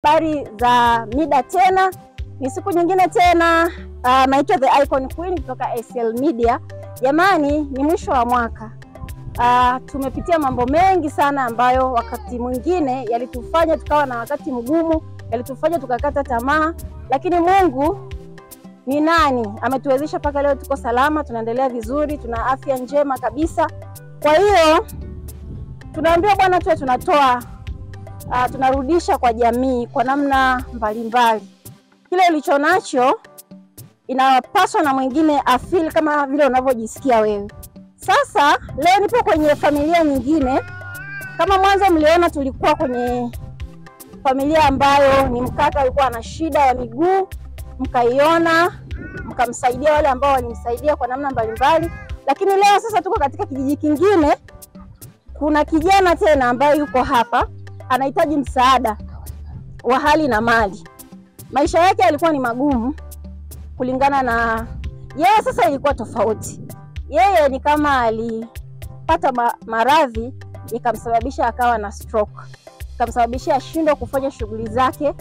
habari za mida tena. Ni siku nyingine tena. Naitwa The Icon Queen kutoka ACL Media. Jamani, ni mwisho wa mwaka. Tumepitia mambo mengi sana ambayo wakati mwingine yalitufanya tukawa na wakati mgumu, yalitufanya tukakata tamaa, lakini Mungu ni nani? Ametuwezesha mpaka leo tuko salama, tunaendelea vizuri, tuna afya njema kabisa. Kwa hiyo tunaambia Bwana tuwe tunatoa, tunarudisha kwa jamii kwa namna mbalimbali. Kile ulicho nacho inapaswa na mwingine afeel kama vile unavyojisikia wewe. Sasa leo nipo kwenye familia nyingine. Kama mwanzo mliona tulikuwa kwenye familia ambayo ni mkaka alikuwa na shida ya miguu, mkaiona, mkamsaidia wale ambao walimsaidia kwa namna mbalimbali. Lakini leo sasa tuko katika kijiji kingine. Kuna kijana tena ambaye yuko hapa, anahitaji msaada wa hali na mali. Maisha yake yalikuwa ni magumu kulingana na yeye, sasa ilikuwa tofauti. Yeye ni kama alipata maradhi ikamsababisha akawa na stroke. Ikamsababisha ashindwe kufanya shughuli zake,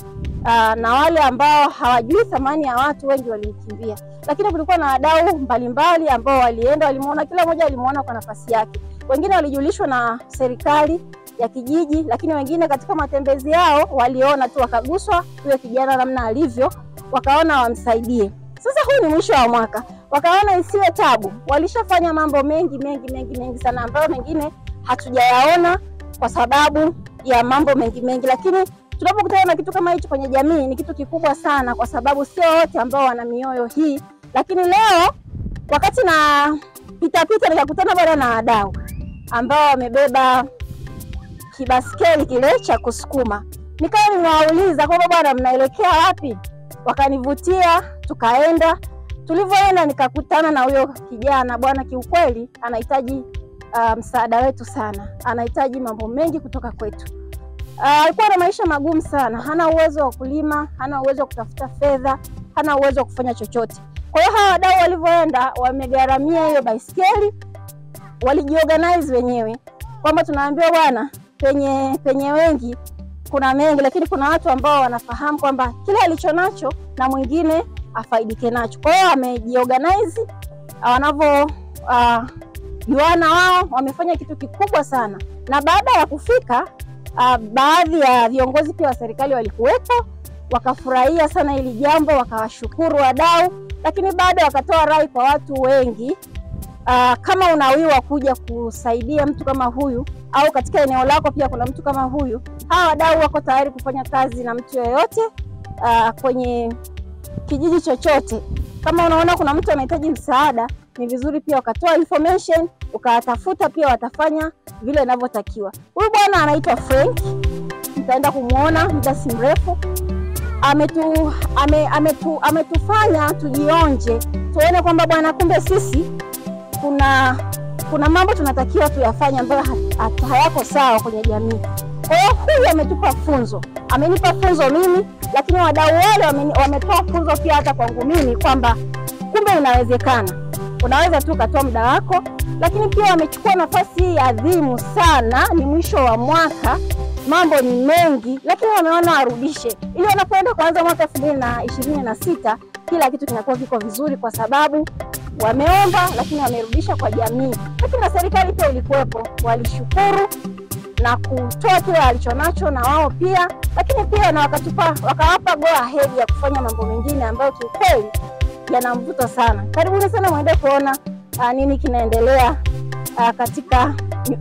na wale ambao hawajui thamani ya watu wengi walimkimbia. Lakini kulikuwa na wadau mbalimbali ambao walienda, walimuona, kila mmoja alimuona kwa nafasi yake. Wengine walijulishwa na serikali ya kijiji, lakini wengine katika matembezi yao waliona tu, wakaguswa yule kijana namna alivyo, wakaona wamsaidie. Sasa huu ni mwisho wa mwaka, wakaona isiwe tabu. Walishafanya mambo mengi sana ambayo mengine hatujayaona kwa sababu ya mambo mengi, lakini tunapokutana na kitu kama hicho kwenye jamii ni kitu kikubwa sana, kwa sababu sio wote ambao wana mioyo hii. Lakini leo wakati na pita nikakutana bwana na wadau ambao wamebeba kibaskeli kile cha kusukuma. Nikawa nimewauliza kwamba bwana mnaelekea wapi? Wakanivutia, tukaenda. Tulivyoenda nikakutana na huyo kijana. Bwana kiukweli anahitaji msaada wetu sana. Anahitaji mambo mengi kutoka kwetu. Alikuwa na maisha magumu sana. Hana uwezo wa kulima, hana uwezo wa kutafuta fedha, hana uwezo wa kufanya chochote. Kwa hiyo hawa wadau walivyoenda wamegharamia hiyo baiskeli, walijiorganize wenyewe. Kwamba tunaambiwa bwana, penye wengi kuna mengi, lakini kuna watu ambao wanafahamu kwamba kile alichonacho na mwingine afaidike nacho. Kwa hiyo wamejiorganize, wanavyo juana wao, wamefanya kitu kikubwa sana. Na baada ya kufika, baadhi ya viongozi pia wa serikali walikuwepo, wakafurahia sana hili jambo, wakawashukuru wadau. Lakini baada wakatoa rai kwa watu wengi, kama unawiwa kuja kusaidia mtu kama huyu, au katika eneo lako pia kuna mtu kama huyu, hawa wadau wako tayari kufanya kazi na mtu yeyote kwenye kijiji chochote. Kama unaona kuna mtu anahitaji msaada, ni vizuri pia ukatoa information, ukatafuta, pia watafanya vile inavyotakiwa. Huyu bwana anaitwa Frank. Mtaenda kumuona muda si mrefu. Ametufanya tujionje, tuone kwamba bwana kumbe sisi kuna mambo tunatakiwa tuyafanye ambayo hayako sawa kwenye jamii. Kwa hiyo huyu ametupa funzo. Amenipa funzo mimi, lakini wadau wale wametoa funzo pia hata kwangu mimi kwamba kumbe inawezekana. Unaweza tu katoa muda wako, lakini pia wamechukua nafasi hii adhimu sana. Ni mwisho wa mwaka, mambo ni mengi, lakini wameona warudishe ili wanapoenda kuanza mwaka 2026 kila kitu kinakuwa kiko vizuri, kwa sababu wameomba lakini wamerudisha kwa jamii. Lakini na serikali pia ilikuwepo, walishukuru na kutoa kile alichonacho na wao pia, lakini pia na wakawapa go ahead ya kufanya mambo mengine ambayo kiukweli yana mvuto sana. Karibuni sana muende kuona nini kinaendelea katika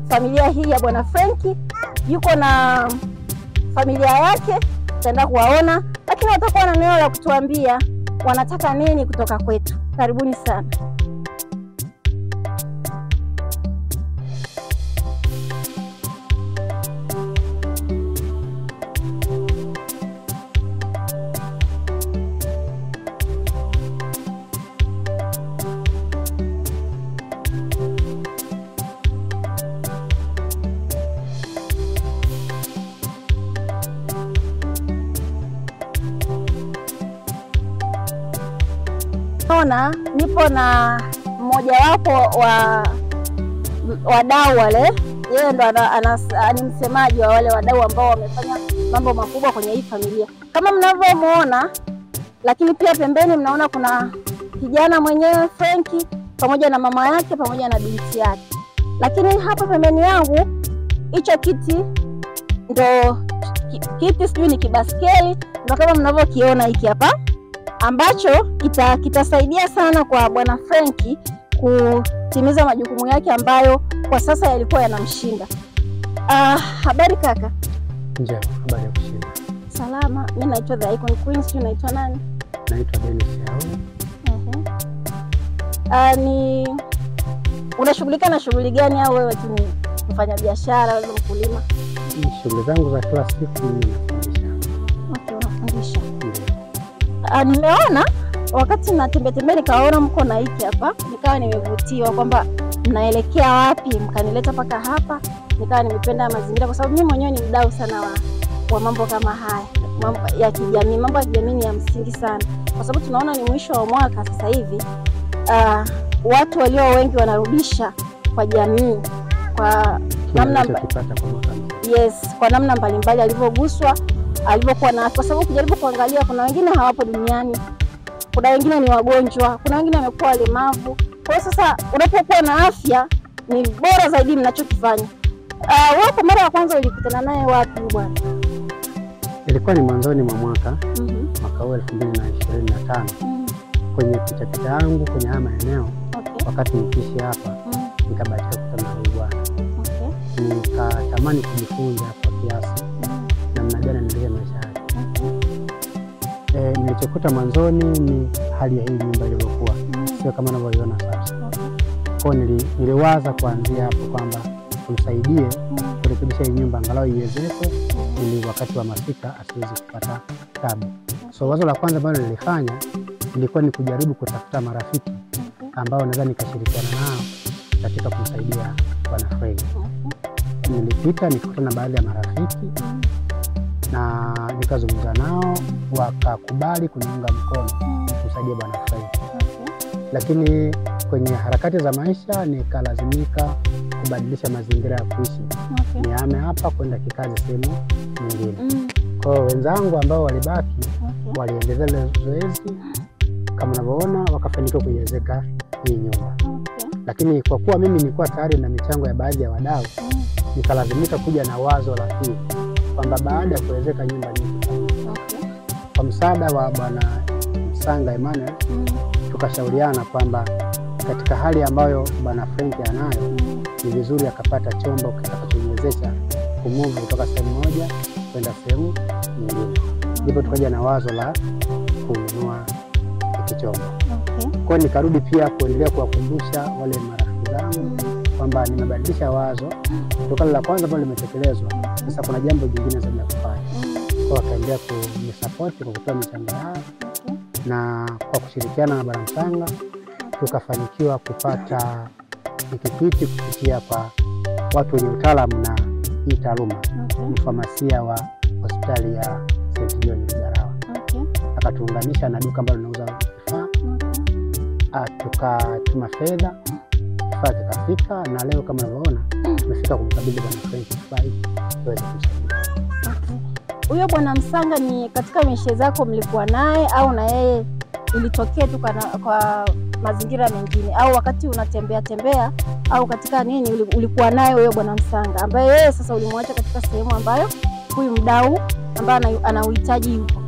familia hii ya bwana Franki. Yuko na familia yake, tutaenda kuwaona, lakini watakuwa na neno la kutuambia wanataka nini kutoka kwetu. Karibuni sana. Nipo na mmoja wapo wa wadau wale. Yeye ndo ni msemaji wa wale wadau ambao wamefanya mambo makubwa kwenye hii familia kama mnavyomuona. Lakini pia pembeni mnaona kuna kijana mwenyewe Frankie pamoja na mama yake pamoja na binti yake. Lakini hapa pembeni yangu hicho kiti ndo kiti sijui ni kibaskeli, ndo kama mnavyokiona hiki hapa, ambacho kitasaidia sana kwa bwana Frankie kutimiza majukumu yake ambayo kwa sasa yalikuwa yanamshinda. Habari kaka? Njema, habari ya kushinda. Salama, mimi naitwa The Icon Queen, sio naitwa nani? Naitwa Dennis Yao. Ni unashughulika na shughuli gani au wewe tu ni mfanya biashara au mkulima? Shughuli zangu za kila siku ni nafundisha. Okay, unafundisha. Nimeona wakati natembea nikaona mko na hiki hapa, nikawa nimevutiwa kwamba mnaelekea wapi, mkanileta paka hapa. Nikawa nimependa mazingira kwa sababu mimi mwenyewe ni mdau sana wa mambo kama haya, mambo ya kijamii. Mambo ya kijamii ni ya msingi sana kwa sababu tunaona ni mwisho wa mwaka sasa hivi. Watu walio wengi wanarudisha kwa jamii kwa namna kwa namna mbalimbali alivyoguswa, alivyokuwa na, kwa sababu ukijaribu kuangalia kuna wengine hawapo duniani, kuna wengine ni wagonjwa, kuna wengine wamekuwa walemavu. Kwa hiyo sasa unapokuwa na afya ni bora zaidi mnachokifanya. Wewe kwa mara ya kwanza ulikutana naye wapi bwana? Ilikuwa ni mwanzoni mwa mwaka mwaka 2025 kwenye pitapita yangu kwenye haya maeneo. Wakati nikiishi hapa nikabahatika kukutana na huyu bwana. Nikatamani kujifunza kwa kiasi namna gani anaendelea maisha yake. Nilichokuta mwanzoni ni hali ya hii nyumba ilivyokuwa, sio kama unavyoiona sasa. Kwa niliwaza kuanzia hapo kwamba kumsaidie kurekebisha hii nyumba angalau iwezekwe ili wakati wa masika asiweze kupata tabu. So wazo la kwanza ambalo nilifanya ilikuwa ni kujaribu kutafuta marafiki ambao naweza nikashirikiana nao katika kumsaidia bwana Frankie. Nilipita nikakutana na baadhi ya marafiki na nikazungumza nao, wakakubali kuniunga mkono kumsaidia bwana Frankie. Lakini kwenye harakati za maisha nikalazimika kubadilisha mazingira ya kuishi. Nihame hapa kwenda kikazi sehemu nyingine. Kwa hiyo wenzangu ambao walibaki waliendelea zoezi kama unavyoona, wakafanikiwa kuiwezeka hii nyumba. Lakini kwa kuwa mimi nilikuwa tayari na michango ya baadhi ya wadau, nikalazimika kuja na wazo la pili kwamba baada ya kuwezeka nyumba nyingi kwa msaada wa bwana Msanga Emmanuel, tukashauriana kwamba katika hali ambayo bwana Frankie anayo ni vizuri akapata chombo kitakachomwezesha kumove kutoka sehemu moja kwenda sehemu nyingine. Ndipo tukaja na wazo la kununua hiki chombo. Kwa nikarudi pia kuendelea kuwakumbusha wale marafiki zangu kwamba nimebadilisha wazo kutokana la kwanza ambalo limetekelezwa. Sasa kuna jambo jingine zaidi la kufanya. Kwa wakaendelea kunisupport kwa kutoa michango yao, na kwa kushirikiana na bwana Msanga tukafanikiwa kupata pikipiki kupitia kwa watu wenye utaalamu na hii taaluma. Mfamasia wa hospitali ya St. John Ngarawa. Akatuunganisha na duka ambalo linauza vifaa. Tukatuma fedha, kifaa kikafika, na leo kama unavyoona tumefika kumkabidhi bwana Frankie kifaa hiki tuweze kumsaidia. Huyo bwana Msanga ni katika mishe zako mlikuwa naye au na yeye ilitokea tu kwa mazingira mengine, au wakati unatembea au katika nini ulikuwa naye huyo bwana Msanga ambaye yeye sasa ulimwacha katika sehemu ambayo huyu mdau ambaye anauhitaji yupo?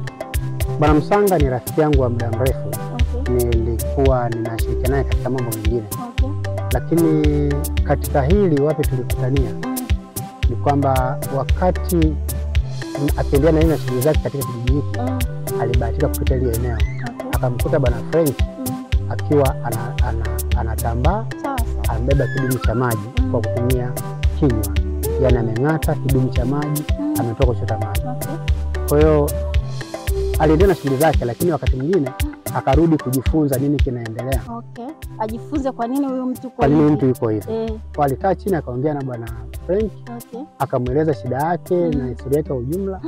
Bwana Msanga ni rafiki yangu wa muda mrefu. Nilikuwa ninashirikiana naye katika mambo mengine. Lakini katika hili wapi tulikutania ni kwamba wakati akiendelea na shughuli zake katika kijiji hiki, alibahatika kupita ile eneo. Akamkuta bwana Frankie akiwa anatambaa, amebeba kidumu cha maji kwa kutumia kinywa. Yaani ameng'ata kidumu cha maji, ametoka kuchota maji. Kwa hiyo aliendelea na shughuli zake, lakini wakati mwingine akarudi kujifunza nini kinaendelea. Ajifunze kwa nini huyu mtu yuko hivi. Kwa alikaa chini akaongea na bwana Frankie, akamweleza shida yake na historia yake ujumla.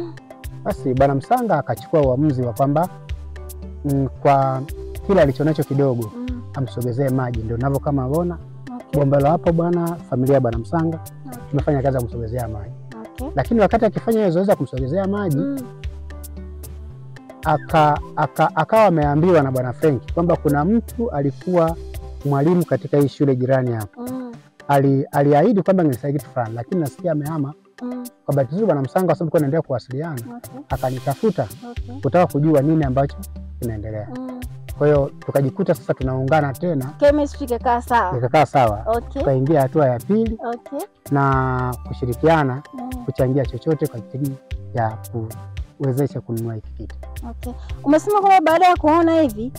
Basi bwana Msanga akachukua uamuzi wa kwamba kwa kila alichonacho kidogo amsogezee maji. Ndio ninavyo kama unaona bomba la hapo bwana, familia ya bwana Msanga tumefanya kazi ya kumsogezea maji. Okay. Lakini wakati akifanya hiyo zoezi ya kumsogezea maji akawa ameambiwa na Bwana Frank kwamba kuna mtu alikuwa mwalimu katika hii shule jirani hapo. Aliahidi kwamba angenisaidia kitu fulani, lakini nasikia amehama. Kwa bahati nzuri Bwana Msanga, kwa sababu anaendelea kuwasiliana, akanitafuta kutaka kujua nini ambacho kinaendelea. Kwa hiyo tukajikuta sasa tunaungana tena, chemistry ikakaa sawa. Ikakaa sawa. Tukaingia hatua ya pili na kushirikiana kuchangia chochote kwa ajili ya kuwezesha kununua hiki kitu. Umesema kwamba baada ya kuona hivi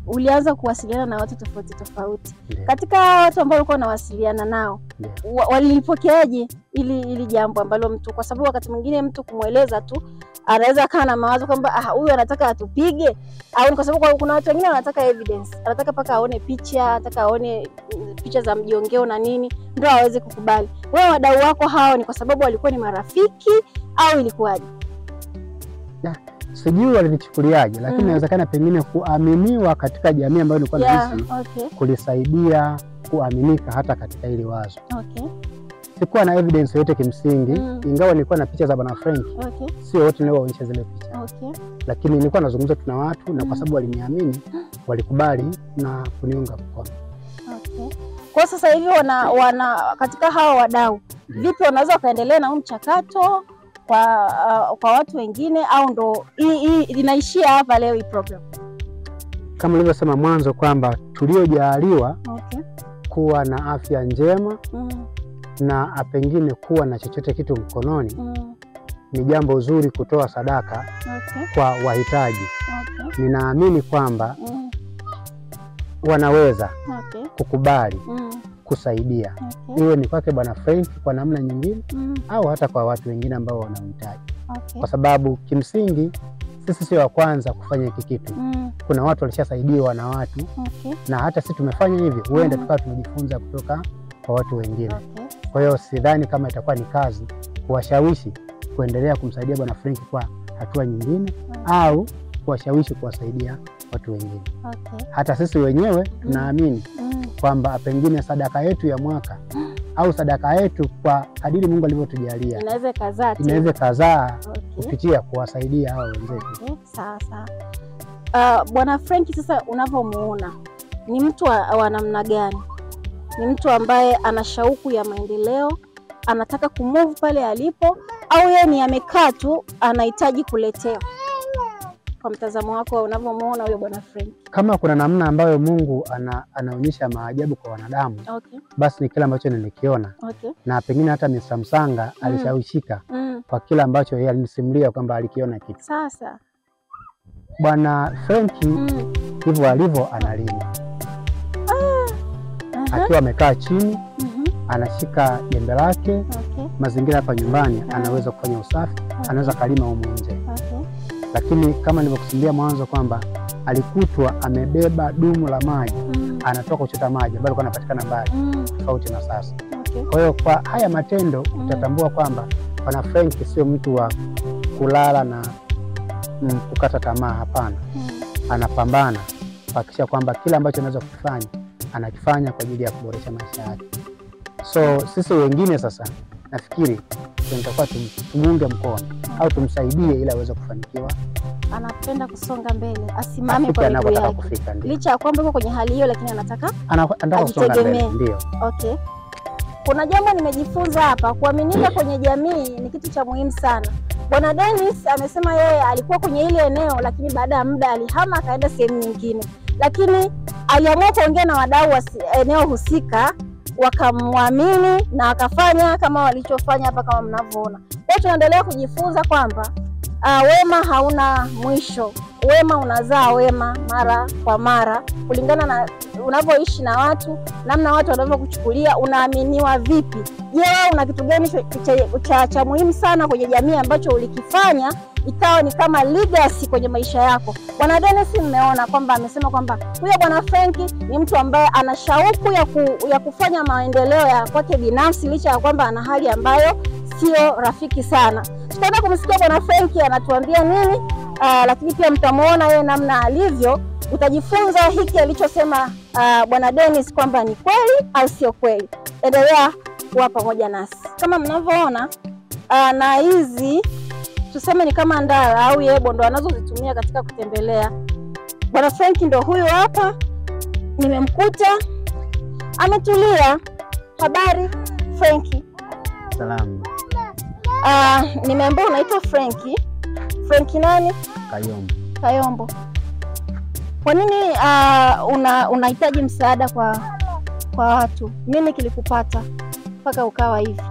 ulianza kuwasiliana na watu tofauti tofauti. Katika watu ambao ulikuwa unawasiliana nao, walipokeaje ili jambo ambalo mtu, kwa sababu wakati mwingine mtu kumueleza tu anaweza kaa na mawazo kwamba huyu anataka atupige, au ni kwa sababu kuna watu wengine wanataka evidence, anataka paka aone picha, anataka aone picha za mjongeo na nini ndio aweze kukubali. Wewe wadau wako hao ni kwa sababu walikuwa ni marafiki au ilikuwaje? Sijui walinichukuliaje, lakini inawezekana pengine kuaminiwa katika jamii ambayo nilikuwa naishi kulisaidia kuaminika hata katika hili wazo. Sikuwa na evidence yote kimsingi, ingawa nilikuwa na picha za Bwana Frank. Sio wote nilioonyesha zile picha. Lakini nilikuwa nazungumza na watu, na kwa sababu waliniamini, walikubali na kuniunga mkono. Kwa sasa hivi wana katika hao wadau, vipi wanaweza kaendelea na mchakato kwa watu wengine, au ndo hii inaishia hapa leo hii program? Kama nilivyosema mwanzo kwamba tuliojaliwa kuwa na afya njema na pengine kuwa na chochote kitu mkononi, ni jambo zuri kutoa sadaka kwa wahitaji. Ninaamini kwamba wanaweza kukubali kusaidia, iwe ni kwake Bwana Frank kwa namna nyingine au hata kwa watu wengine ambao wanahitaji. Kwa sababu kimsingi sisi sio wa kwanza kufanya hiki kitu. Kuna watu walishasaidiwa na watu, na hata sisi tumefanya hivi, huenda tukawa tumejifunza kutoka kwa watu wengine. Kwa hiyo sidhani kama itakuwa ni kazi kuwashawishi kuendelea kumsaidia Bwana Frank kwa hatua nyingine au kuwashawishi kuwasaidia watu wengine. Hata sisi wenyewe tunaamini kwamba pengine sadaka yetu ya mwaka au sadaka yetu kwa kadiri Mungu alivyotujalia inaweza kazaa kupitia kuwasaidia hao wenzetu. Sawa. Bwana Frank, sasa unavyomuona ni mtu wa namna gani? Ni mtu ambaye ana shauku ya maendeleo, anataka kumove pale alipo, au yeye ni amekaa tu anahitaji kuletea? Kwa mtazamo wako unavyomuona huyo Bwana Frank, kama kuna namna ambayo Mungu anaonyesha maajabu kwa wanadamu, basi ni kile ambacho nilikiona. Na pengine hata Mr. Msanga alishawishika kwa kile ambacho yeye alinisimulia kwamba alikiona kitu. Sasa Bwana Frank hivyo alivyo analima. Akiwa amekaa chini, anashika jembe lake, mazingira hapa nyumbani anaweza kufanya usafi, anaweza kalima huko nje. Lakini kama nilivyokusimulia mwanzo kwamba alikutwa amebeba dumu la maji, anatoka kuchota maji ambayo alikuwa anapatikana mbali, tofauti na sasa. Kwa hiyo kwa haya matendo utatambua kwamba Bwana Frank sio mtu wa kulala na kukata tamaa, hapana. Anapambana kuhakikisha kwamba kila ambacho anaweza kufanya anakifanya kwa ajili ya kuboresha maisha yake. So sisi wengine sasa nafikiri tunatakiwa tumuunge mkono au tumsaidie ili aweze kufanikiwa. Anapenda kusonga mbele, asimame kwa miguu yake. Licha ya kwamba yuko kwenye hali hiyo, lakini anataka kusonga mbele. Ndio. Kuna jambo nimejifunza hapa, kuaminika kwenye jamii ni kitu cha muhimu sana. Bwana Dennis amesema yeye alikuwa kwenye ile eneo, lakini baada ya muda alihama akaenda sehemu nyingine. Lakini aliamua kuongea na wadau wa eneo husika, wakamwamini na akafanya kama walichofanya hapa kama mnavyoona. Kwa tunaendelea kujifunza kwamba wema hauna mwisho. Wema unazaa wema mara kwa mara kulingana na unavyoishi na watu, namna watu wanavyokuchukulia, unaaminiwa vipi. Je, wewe una kitu gani cha muhimu sana kwenye jamii ambacho ulikifanya ikawa ni kama legacy kwenye maisha yako? Bwana Dennis mmeona kwamba amesema kwamba huyo Bwana Frank ni mtu ambaye ana shauku ya kufanya maendeleo ya kwake binafsi, licha ya kwamba ana hali ambayo sio rafiki sana. Tutaenda kumsikia Bwana Frank anatuambia nini, lakini pia mtamuona yeye namna alivyo. Utajifunza hiki alichosema Bwana Dennis kwamba ni kweli au sio kweli. Endelea kuwa pamoja nasi. Kama mnavyoona na hizi tuseme ni kama ndala au yebo ndo anazozitumia katika kutembelea. Bwana Frank ndo huyu hapa, nimemkuta ametulia. Habari Frank? Salamu. Nimeambiwa unaitwa Frank. Frank nani? Kayombo. Kayombo. Kwa nini unahitaji msaada kwa watu? Nini kilikupata mpaka ukawa hivi?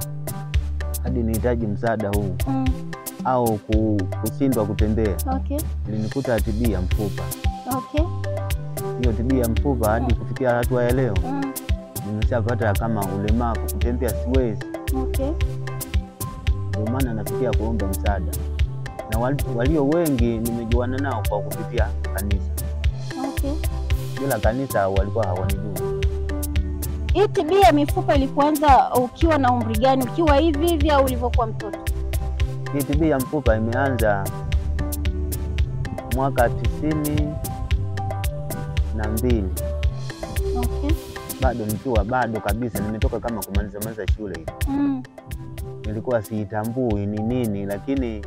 Hadi nihitaji msaada huu au kushindwa kutembea. Okay. Ilinikuta TB ya mfupa. Okay. Hiyo TB ya mfupa hadi kufikia hatua ya leo nimeshapata kama ulemavu, kutembea siwezi. Okay. Ndio maana nafikia kuomba msaada. Na walio wengi nimejuana nao kwa kupitia kanisa. Okay. Bila kanisa walikuwa hawanijui. Hii TB ya mifupa ilikuanza ukiwa na umri gani? Ukiwa hivi au ulivyokuwa mtoto? Hii TB ya mfupa imeanza mwaka 92. Okay. Bado nikiwa kabisa nimetoka kama kumaliza shule hivi. Nilikuwa siitambui ni nini, lakini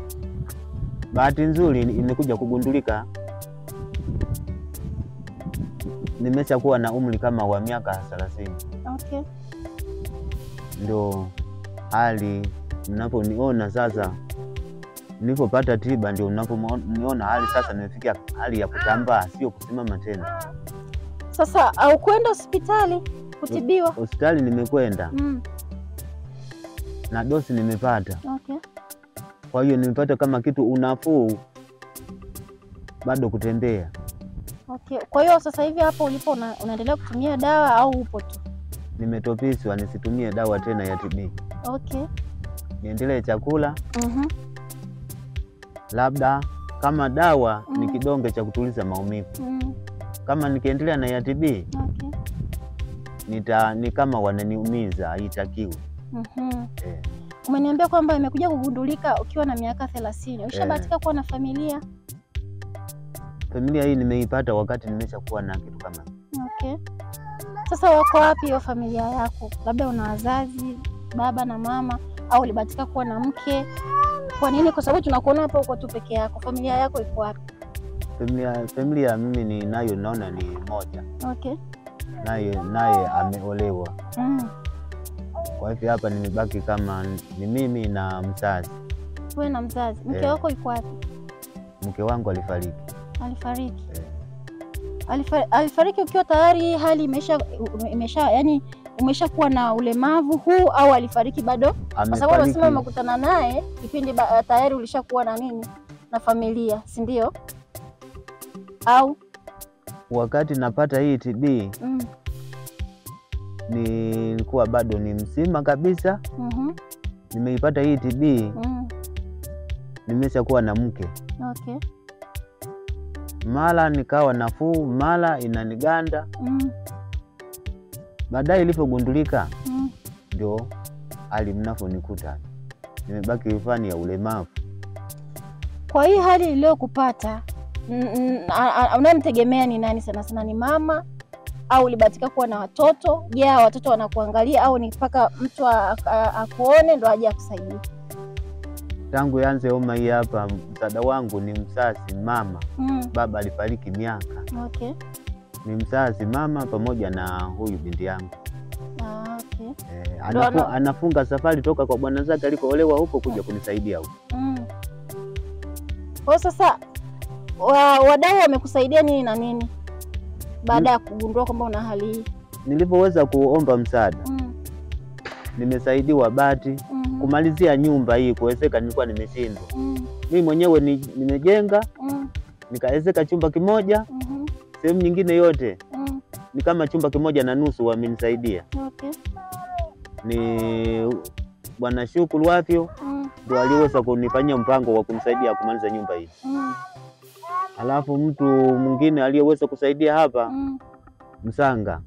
bahati nzuri imekuja kugundulika nimeshakuwa na umri kama wa miaka 30. Okay. Ndio hali mnaponiona sasa nilipopata tiba, ndio mnaponiona hali sasa nimefikia hali ya kutambaa, sio kusimama tena. Sasa au kwenda hospitali kutibiwa? Hospitali nimekwenda. Na dosi nimepata. Okay. Kwa hiyo nimepata kama kitu unafuu, bado kutembea. Okay. Kwa hiyo sasa hivi hapo ulipo unaendelea kutumia dawa au upo tu? Nimetopiswa nisitumie dawa tena ya TB. Okay. Niendelee chakula. Labda kama dawa ni kidonge cha kutuliza maumivu. Kama nikiendelea na ya TB, ni kama wananiumiza, haitakiwi. Umeniambia kwamba imekuja kugundulika ukiwa na miaka 30. Ushabahatika kuwa na familia? Familia hii nimeipata wakati nimeshakuwa na kitu kama. Okay. Sasa wako wapi hiyo familia yako? Labda una wazazi, baba na mama, au ulibahatika kuwa na mke? Kwa nini? Kwa sababu tunakuona hapa uko tu peke yako. Familia yako iko wapi? Familia mimi ninayo naona ni moja. Okay. Naye ameolewa. Kwa hivyo hapa nimebaki kama ni mimi na mzazi. Wewe na mzazi. Mke wako iko wapi? Mke wangu alifariki. Alifariki. Alifariki ukiwa tayari hali imesha yani umeshakuwa na ulemavu huu, au alifariki bado? Kwa sababu unasema umekutana naye kipindi tayari ulishakuwa na nini? Na familia, si ndio? Au wakati napata hii TB nilikuwa bado ni mzima kabisa. Nimeipata hii TB nimeshakuwa na mke. Okay. Mara nikawa nafuu, mara inaniganda. Baadaye ilipogundulika ndio hali mnaponikuta nimebaki fani ya ulemavu. Kwa hii hali iliyokupata unamtegemea ni nani sana sana? Ni mama au ulibahatika kuwa na watoto? Je, watoto wanakuangalia au ni mpaka mtu akuone ndo aje akusaidia? Tangu yanze homa hii hapa, msaada wangu ni mzazi, mama. Baba alifariki miaka. Okay. Ni mzazi, mama pamoja na huyu binti yangu. Okay. Anafunga safari toka kwa bwana zake alikoolewa huko kuja kunisaidia huko. Kwa sasa wadau wamekusaidia nini na nini baada ya kugundua kwamba una hali hii? Nilipoweza kuomba msaada nimesaidiwa bati, kumalizia nyumba hii kuwezeka nilikuwa nimeshindwa. Mimi mwenyewe nimejenga, nikaezeka chumba kimoja, sehemu nyingine yote ni kama chumba kimoja na nusu wamenisaidia. Okay. Ni Bwana Shukuru Wafyo ndio aliweza kunifanyia mpango wa kumsaidia kumaliza nyumba hii. Alafu mtu mwingine aliyeweza kusaidia hapa Msanga,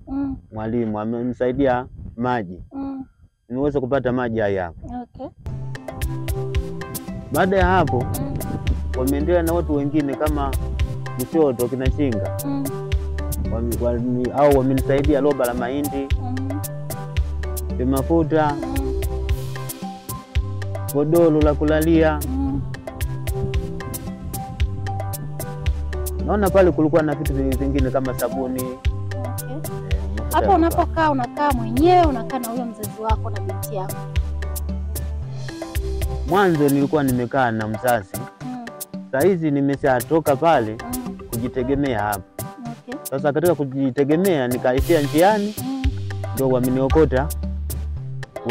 mwalimu amenisaidia maji. Niweza kupata maji haya. Okay. Baada ya hapo wameendelea na watu wengine kama Mshoto kina Chinga. Au wamenisaidia roba la mahindi, mafuta. godoro la kulalia. Naona pale kulikuwa na vitu vingine kama sabuni. Okay. Hapo unapokaa unakaa mwenyewe, unakaa na huyo mzazi wako na binti yako? Mwanzo nilikuwa nimekaa na mzazi. Sasa hizi nimeshatoka pale kujitegemea hapa. Okay. Sasa katika kujitegemea nikaishia njiani, ndio wameniokota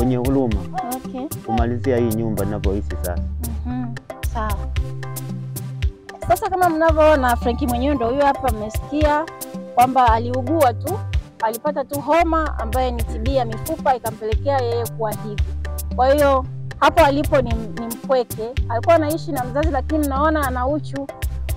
wenye huruma. Okay. Kumalizia hii nyumba ninapoishi sasa. Sawa. Sasa kama mnavyoona Frankie mwenyewe ndio huyo hapa, mmesikia kwamba aliugua tu, alipata tu homa ambaye ni TB ya mifupa ikampelekea yeye kuwa hivi. Kwa hiyo hapo alipo ni mpweke. Alikuwa anaishi na mzazi, lakini naona ana uchu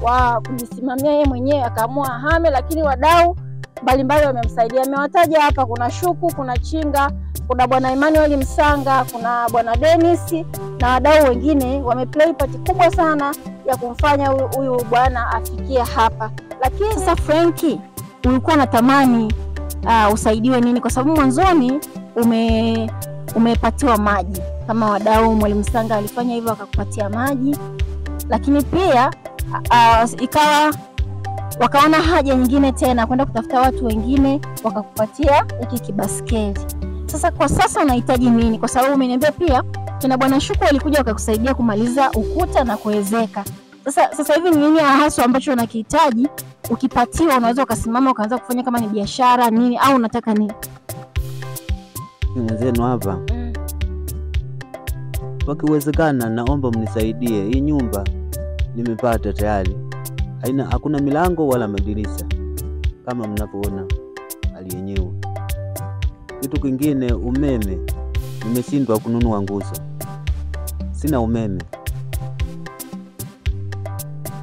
wa kujisimamia yeye mwenyewe, akaamua hame, lakini wadau mbalimbali wamemsaidia. Amewataja hapa, kuna Shuku, kuna Chinga, kuna bwana Emmanuel Msanga, kuna bwana Dennis na wadau wengine wameplay part kubwa sana ya kumfanya huyu bwana afikie hapa. Lakini sasa Frankie, ulikuwa unatamani usaidiwe nini? Kwa sababu mwanzoni umepatiwa maji kama wadau, Mwalimu Msanga alifanya hivyo akakupatia maji, lakini pia ikawa wakaona haja nyingine tena kwenda kutafuta watu wengine wakakupatia hiki kibaskeli. Sasa kwa sasa unahitaji nini? Kwa sababu umeniambia pia tuna bwana Shuku alikuja wakakusaidia kumaliza ukuta na kuwezeka. Sasa hivi ni nini hasa ambacho unakihitaji? Ukipatiwa unaweza ukasimama ukaanza kufanya kama ni biashara nini, au unataka nini? Mwenzenu hapa. Wakiwezekana naomba mnisaidie. Hii nyumba nimepata tayari. Hakuna milango wala madirisha kama mnapoona hali yenyewe. Kitu kingine, umeme nimeshindwa kununua nguzo. Sina umeme.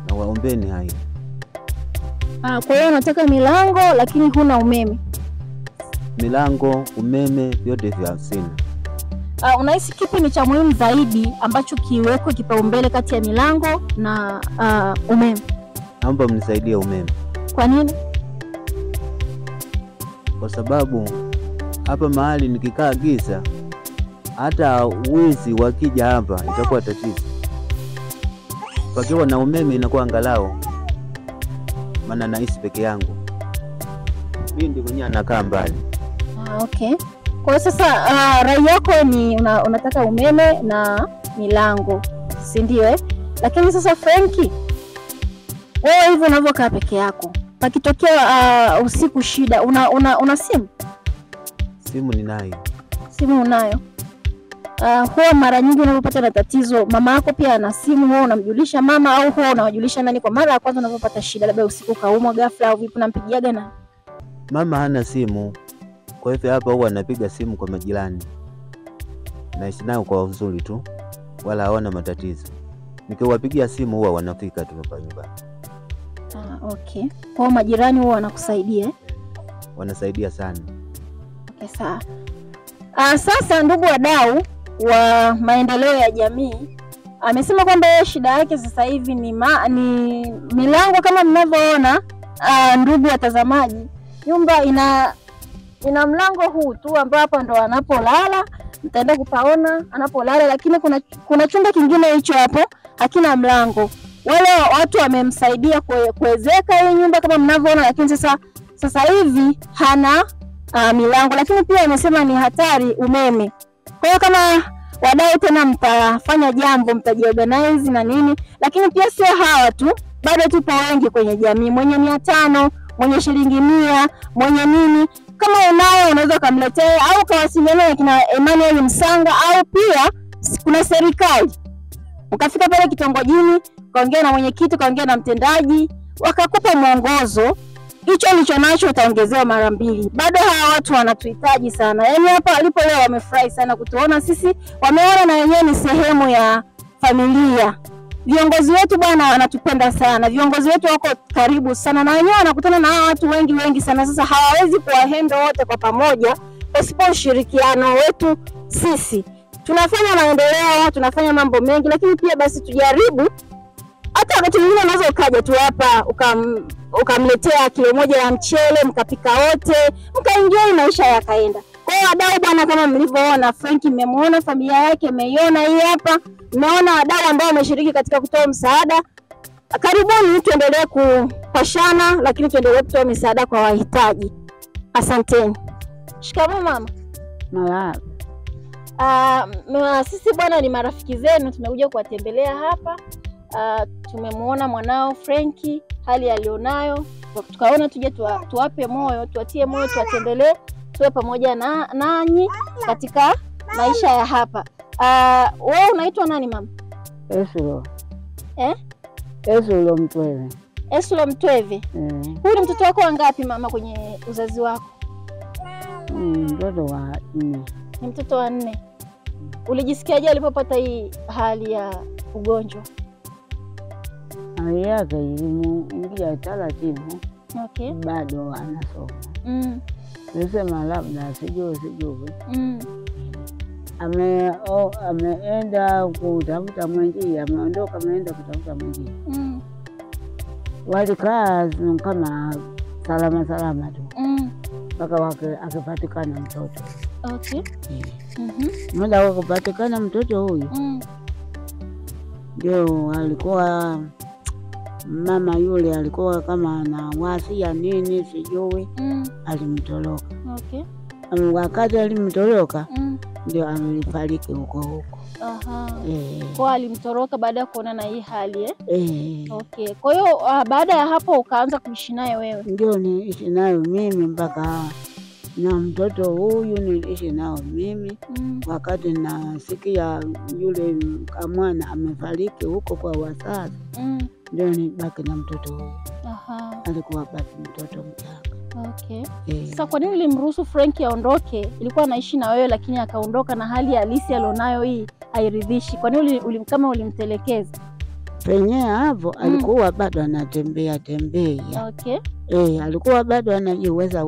Na waombeni hai. Kwa hiyo unataka milango lakini huna umeme. Milango, umeme, vyote vya sina. Unahisi kipi ni cha muhimu zaidi ambacho kiwekwe kipaumbele kati ya milango na umeme? Naomba mnisaidie umeme. Kwa nini? Kwa sababu hapa mahali nikikaa giza, hata wezi wakija hapa itakuwa tatizo. Pakiwa na umeme inakuwa angalau, maana naishi peke yangu. Mimi ndio mwenyewe nakaa mbali. Okay. Kwa sasa rai yako ni unataka umeme na milango, si ndio? Lakini sasa Frankie, wewe hivi unavyokaa peke yako, pakitokea usiku shida, una simu? Simu ninayo. Simu unayo? Huwa mara nyingi unapopata na tatizo, mama yako pia ana simu, huwa unamjulisha mama au huwa unawajulisha nani kwa mara ya kwanza unapopata shida, labda usiku kaumwa ghafla au vipi, unampigiaga nani? Mama hana simu. Kwa hivyo hapa huwa napiga simu kwa majirani. Naishi nao kwa uzuri tu, wala hawana matatizo. Nikiwapigia simu huwa wanafika tu hapa nyumbani. Okay. Kwa majirani huwa wanakusaidia? Wanasaidia sana. Okay, sawa. Sasa ndugu wadau wa maendeleo ya jamii, amesema kwamba yeye shida yake sasa hivi ni milango kama mnavyoona. Ndugu watazamaji, nyumba ina mlango huu tu ambao hapa ndo anapolala, mtaenda kupaona anapolala, lakini kuna chumba kingine hicho hapo hakina mlango. Wale watu wamemsaidia kuwezeka hii nyumba kama mnavyoona, lakini sasa hivi hana milango, lakini pia amesema ni hatari umeme. Kwa hiyo kama wadau tena mtafanya jambo, mtajiorganize na nini, lakini pia sio hawa tu, bado tupo wengi kwenye jamii, mwenye 500, mwenye shilingi 100, mwenye nini. Kama unayo unaweza kumletea au kawasiliana na kina Emmanuel Msanga, au pia kuna serikali. Ukafika pale kitongojini, kaongea na mwenyekiti, kaongea na mtendaji, wakakupa mwongozo, hicho ulicho nacho utaongezewa mara 2. Bado hawa watu wanatuhitaji sana. Yaani hapa alipo leo wamefurahi sana kutuona sisi, wameona na wenyewe ni sehemu ya familia. Viongozi wetu bwana wanatupenda sana. Viongozi wetu wako karibu sana na wenyewe wanakutana na hawa watu wengi sana. Sasa hawawezi kuwahendo wote kwa pamoja pasipo ushirikiano wetu sisi. Tunafanya maendeleo, tunafanya mambo mengi, lakini pia basi tujaribu hata wakati mwingine unaweza ukaja tu hapa ukamletea kilo moja ya mchele, mkapika wote, mkaenjoy maisha yakaenda. Kwa hiyo wadau bwana, kama mlivyoona Frank, mmemwona familia yake, mmeiona hii hapa, mmeona wadau ambao wameshiriki katika kutoa msaada. Karibuni tuendelee kupashana, lakini tuendelee kutoa misaada kwa wahitaji. Asanteni. Shikamoo mama. Sisi bwana ni marafiki zenu, tumekuja kuwatembelea hapa. Tumemwona mwanao Frank, hali alionayo, tukaona tuje tuwape moyo, tuwatie moyo, tuwatembelee, tuwe pamoja nanyi katika maisha ya hapa. Wewe unaitwa nani mama? Eslo. Eslo Mtweve. Eslo Mtweve. Huyu ni mtoto wako wangapi mama kwenye uzazi wako? Mtoto wa 4. Ni mtoto wa 4. Ulijisikiaje alipopata hii hali ya ugonjwa? Hali yake ilimuingia taratibu. Okay. Bado anasoma. Nisema labda sijui. Ameenda kutafuta mwenzie, ameondoka ameenda kutafuta mwenzie. Walikaa kama salama tu. Mpaka akipatikana mtoto. Okay. Muda wa kupatikana mtoto huyu. Ndio alikuwa mama yule alikuwa kama na wasi ya nini sijui. Alimtoroka. Okay. Wakati alimtoroka ndio amefariki huko. Kwa alimtoroka baada ya kuona na hii hali Okay. Kwa hiyo baada ya hapo ukaanza kuishi naye wewe? Ndio niishi naye mimi mpaka na mtoto huyu niliishi nao mimi. Wakati nasikia yule mwana amefariki huko kwa wazazi, ndio nibaki na mtoto huyu. Alikuwa baki mtoto mchanga. Okay. Sasa kwa nini ulimruhusu Frank aondoke? Ilikuwa anaishi na wewe lakini akaondoka na hali halisi alionayo hii hairidhishi. Kwa nini kama ulimtelekeza? Penye hapo alikuwa bado anatembea. Okay. Alikuwa bado anajiweza.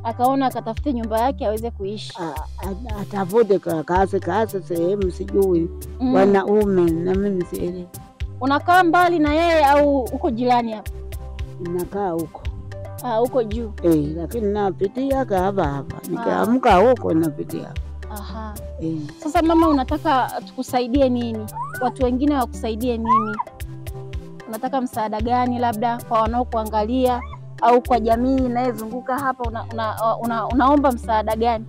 Akaona akatafute nyumba yake aweze kuishi. Atafute kaase sehemu sijui. Wanaume na mimi sielewi. Unakaa mbali na yeye au uko jirani hapa? Nakaa huko. Huko juu. Lakini napitia hapa. Nikiamka huko napitia. Sasa mama, unataka tukusaidie nini? Watu wengine wakusaidie nini? Unataka msaada gani, labda kwa wanaokuangalia au kwa jamii inayozunguka hapa? Unaomba msaada gani?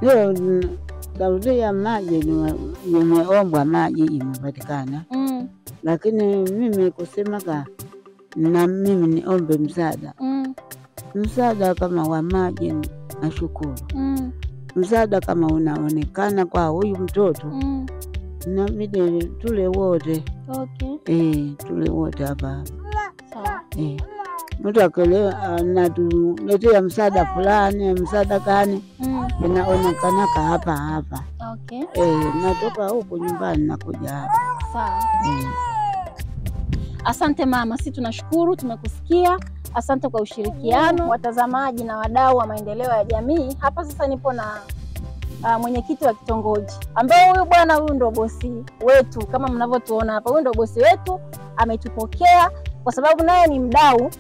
Leo tautia maji, nimeomba maji imepatikana. Lakini mimi kusema na mimi niombe msaada. Msaada kama wa maji nashukuru. Msaada kama unaonekana kwa huyu mtoto. Inabidi tule wote. Okay. Tule wote hapa. Sawa. Mtu akaletea msaada fulani, msaada gani? Inaonekana hapa. Okay. Natoka huko nyumbani nakuja hapa. Sawa. Asante mama, sisi tunashukuru, tumekusikia. Asante kwa ushirikiano. Watazamaji na wadau wa maendeleo ya jamii, hapa sasa nipo na mwenyekiti wa kitongoji, ambaye huyu bwana huyu ndio bosi wetu. Kama mnavyotuona hapa, huyu ndio bosi wetu, ametupokea kwa sababu naye ni mdau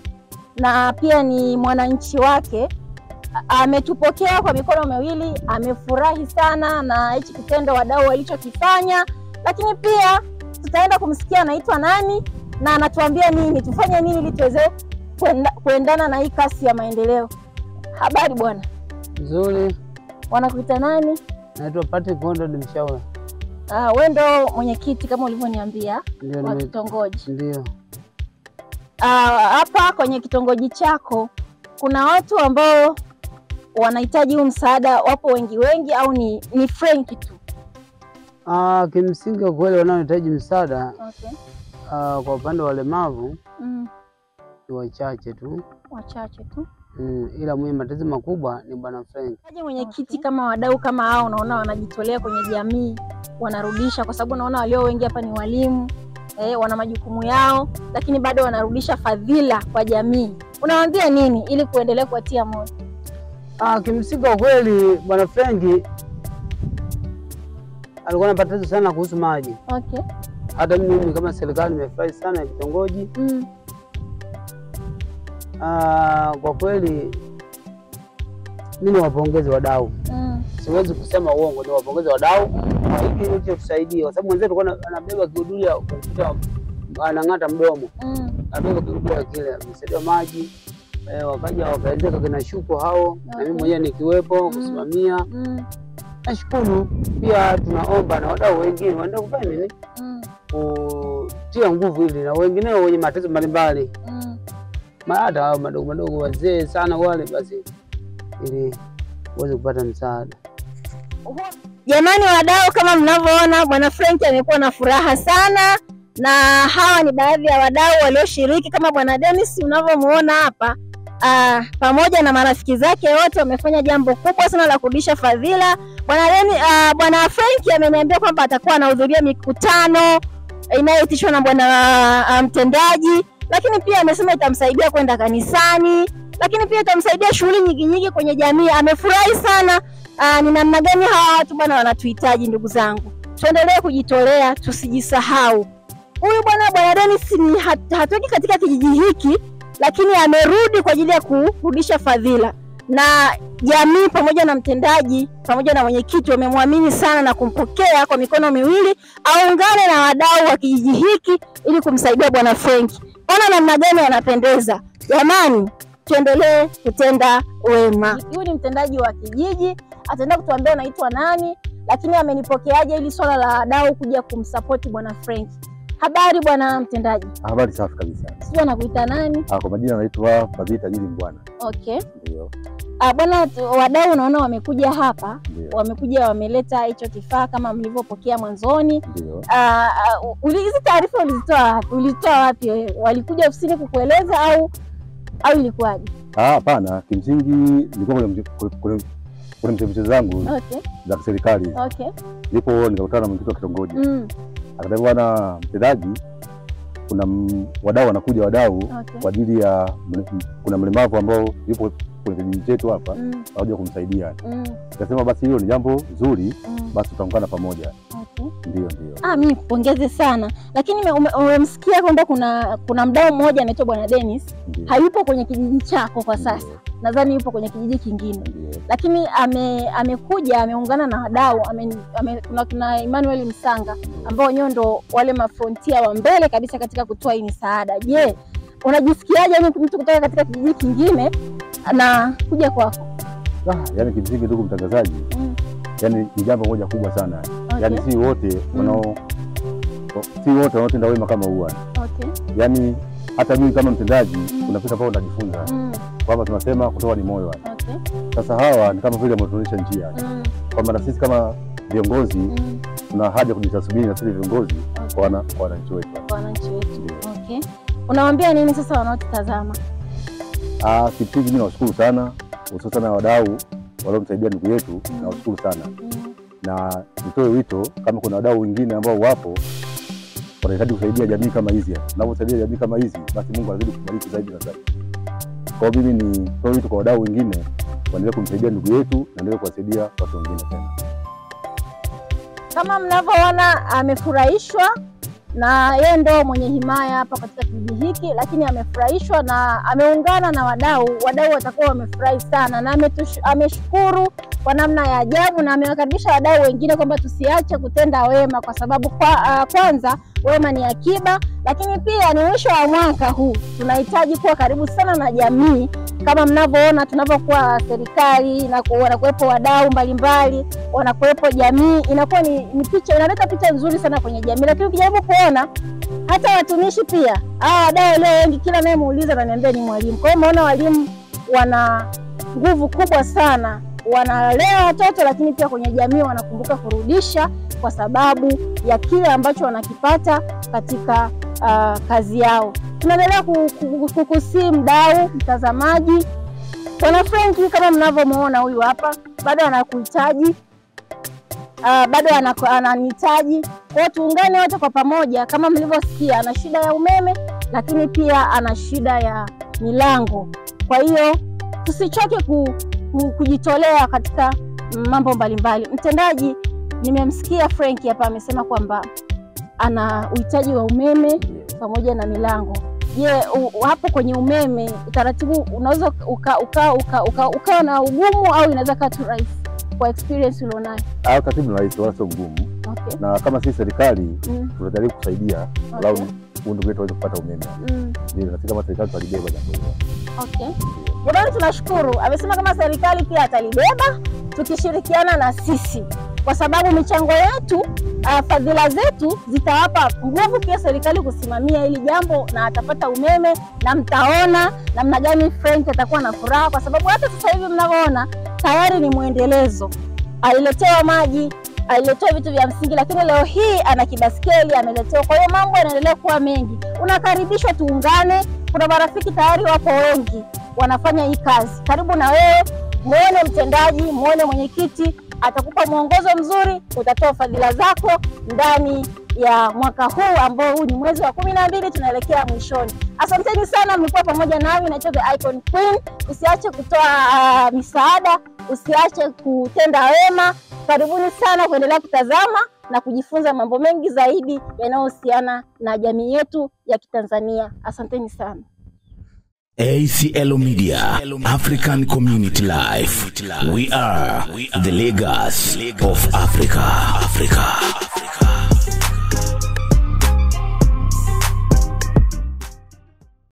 na pia ni mwananchi wake. Ametupokea kwa mikono miwili, amefurahi sana na hichi kitendo wadau walichokifanya. Lakini pia tutaenda kumsikia anaitwa nani na anatuambia nini, tufanye nini ili tuweze kuendana na hii kasi ya maendeleo. Habari bwana? Nzuri. Wanakuita nani? Naitwa Patrick Gondo, ni mshauri. Wewe ndo mwenyekiti kama ulivyoniambia wa kitongoji. Ndio. Hapa kwenye kitongoji chako kuna watu ambao wanahitaji huu msaada, wapo wengi au ni Frank tu? Kimsingi kweli wanaohitaji msaada. Okay. Kwa upande wa walemavu ni wachache tu. Ila mwenye matatizo makubwa ni bwana Frank. Aje mwenyekiti, kama wadau kama hao unaona wanajitolea kwenye jamii, wanarudisha, kwa sababu naona walio wengi hapa ni walimu, wana majukumu yao, lakini bado wanarudisha fadhila kwa jamii. Unawaambia nini ili kuendelea kuwatia moyo? Kimsingi kwa kweli bwana Frank alikuwa anapata sana kuhusu maji. Okay. Hata mimi kama serikali nimefurahi sana kitongoji. Kwa kweli mimi niwapongeze wadau. Siwezi kusema uongo, niwapongeze wadau kwa hiki yote tusaidia, kwa sababu mwenzetu alikuwa anabeba kidulia ukuta anang'ata mdomo. Anabeba kidulia kile, msaidia maji. Wakaja wakaelezeka kina Shuko hao, na mimi mwenyewe nikiwepo kusimamia. Nashukuru. Pia tunaomba na wadau wengine waende kufanya nini? Kutia nguvu ili na wengineo wenye matatizo mbalimbali. Hata hao madogo wazee sana wale basi ili waweze kupata msaada. Jamani wadau, kama mnavyoona Bwana Frank amekuwa na furaha sana, na hawa ni baadhi ya wadau walioshiriki kama Bwana Dennis unavyomuona hapa. Pamoja na marafiki zake wote wamefanya jambo kubwa sana la kurudisha fadhila. Bwana Frank ameniambia kwamba atakuwa anahudhuria mikutano inayoitishwa na bwana mtendaji, lakini pia amesema itamsaidia kwenda kanisani, lakini pia itamsaidia shughuli nyingi kwenye jamii. Amefurahi sana. Ni namna gani hawa watu bwana wanatuhitaji. Ndugu zangu, tuendelee kujitolea, tusijisahau. Huyu bwana Dennis ni hatoki katika kijiji hiki, lakini amerudi kwa ajili ya kurudisha fadhila, na jamii pamoja na mtendaji pamoja na mwenyekiti wamemwamini sana na kumpokea kwa mikono miwili aungane na wadau wa kijiji hiki ili kumsaidia Bwana Frank. Ona namna gani anapendeza. Jamani, tuendelee kutenda wema. Huyu ni mtendaji wa kijiji, ataenda kutuambia anaitwa nani, lakini amenipokeaje ili swala la wadau kuja kumsupport Bwana Frank. Habari bwana mtendaji? Habari safi kabisa. Sio anakuita nani? Kwa majina anaitwa Babita Jili Mbwana. Okay. Ndio. Bwana, wadau unaona wamekuja hapa. Ndiyo. Wamekuja wameleta hicho kifaa kama mlivyopokea mwanzoni. Ndio. Hizi taarifa ulitoa wapi wewe? Walikuja ofisini kukueleza au ilikuwaje? Hapana, kimsingi nilikuwa kwenye mchezo zangu za serikali. Okay. Ndipo nikakutana na mwenyekiti wa kitongoji. Akaniambia bwana mtendaji, kuna wadau wanakuja kwa ajili ya kuna mlemavu ambao yupo kwenye kijiji chetu hapa, waje kumsaidia. Akasema basi hilo ni jambo zuri, basi tutaungana pamoja. Ndio. Mimi pongeze sana. Lakini umemsikia kwamba kuna mdau mmoja anaitwa Bwana Dennis. Hayupo kwenye kijiji chako kwa sasa. Nadhani yupo kwenye kijiji kingine. Lakini amekuja ameungana na wadau, kuna Emmanuel Msanga ambao wenyewe ndo wale mafrontia wa mbele kabisa katika kutoa hii misaada. Je, unajisikiaje mtu kutoka katika kijiji kingine na kuja kwako? Yaani kimsingi ndugu mtangazaji, yaani ni jambo moja kubwa sana. Yaani si wote wanaotenda wema kama huwa. Yaani hata mimi kama mtendaji unapita pale unajifunza kwamba tunasema kutoa ni moyo. Sasa hawa ni kama vile wametuonyesha njia. Kwamba na sisi kama viongozi tuna haja kujitathmini na sisi viongozi kwa wananchi wetu. Okay. Unawaambia nini sasa wanaotazama? Kimsingi mimi nawashukuru sana, hususan na wadau waliomsaidia ndugu yetu, nawashukuru sana. Na nitoe wito kama kuna wadau wengine ambao wapo wanahitaji kusaidia jamii kama hizi. Tunaposaidia jamii kama hizi, basi Mungu azidi kubariki zaidi na zaidi. Kwa hiyo mimi nitoe wito kwa wadau wengine waendelee kumsaidia ndugu yetu na endelee kuwasaidia watu wengine tena. Kama mnavyoona amefurahishwa, na yeye ndo mwenye himaya hapa katika kijiji hiki, lakini amefurahishwa na ameungana na wadau. Wadau watakuwa wamefurahi sana, na ameshukuru kwa namna ya ajabu, na amewakaribisha wadau wengine kwamba tusiache kutenda wema, kwa sababu kwanza wema ni akiba, lakini pia ni mwisho wa mwaka huu. Tunahitaji kuwa karibu sana na jamii. Kama mnavyoona tunavyokuwa serikali na wanakuwepo wadau mbalimbali, wanakuwepo jamii, inakuwa ni picha, inaleta picha nzuri sana kwenye jamii. Lakini ukijaribu kuona hata watumishi pia, wadau leo wengi kila naye muuliza ananiambia ni mwalimu. Kwa hiyo umeona walimu wana nguvu kubwa sana, wanalea watoto, lakini pia kwenye jamii wanakumbuka kurudisha kwa sababu ya kile ambacho wanakipata katika kazi yao. Tunaendelea kukusii mdau, mtazamaji. Bwana Frank kama mnavyomuona huyu hapa, bado anakuhitaji, bado ananihitaji. Kwa tuungane wote kwa pamoja. Kama mlivyosikia, ana shida ya umeme, lakini pia ana shida ya milango. Kwa hiyo tusichoke kujitolea katika mambo mbalimbali. Mtendaji, nimemsikia Frank hapa amesema kwamba ana uhitaji wa umeme pamoja na milango. Je, hapo kwenye umeme utaratibu unaweza ukawa na ugumu au inaweza kuwa tu rahisi kwa experience ulionayo? Utaratibu ni rahisi wala sio mgumu. Okay. Na kama sisi serikali tunajaribu kusaidia walau ndugu wetu waweze kupata umeme. Ndio na kama serikali tutalibeba jambo hilo. Okay. Bwana tunashukuru. Amesema kama serikali pia atalibeba tukishirikiana na sisi. Kwa sababu michango yetu, fadhila zetu zitawapa nguvu pia serikali kusimamia hili jambo na atapata umeme, na mtaona namna gani Frank atakuwa na furaha kwa sababu hata sasa hivi mnaona tayari ni muendelezo. Aliletewa maji, aliletewa vitu vya msingi, lakini leo hii ana kibaskeli ameletewa. Kwa hiyo mambo yanaendelea kuwa mengi. Unakaribishwa tuungane. Kuna marafiki tayari wapo wengi wanafanya hii kazi. Karibu na wewe, muone mtendaji, muone mwenyekiti, atakupa mwongozo mzuri, utatoa fadhila zako ndani ya mwaka huu ambao huu ni mwezi wa 12 tunaelekea mwishoni. Asanteni sana mlikuwa pamoja nami, naitwa The Icon Queen. Usiache kutoa misaada, usiache kutenda wema. Karibuni sana kuendelea kutazama na kujifunza mambo mengi zaidi yanayohusiana na jamii yetu ya Kitanzania. Asanteni sana. ACL Media, African Community Life. We are the Lagos of Africa.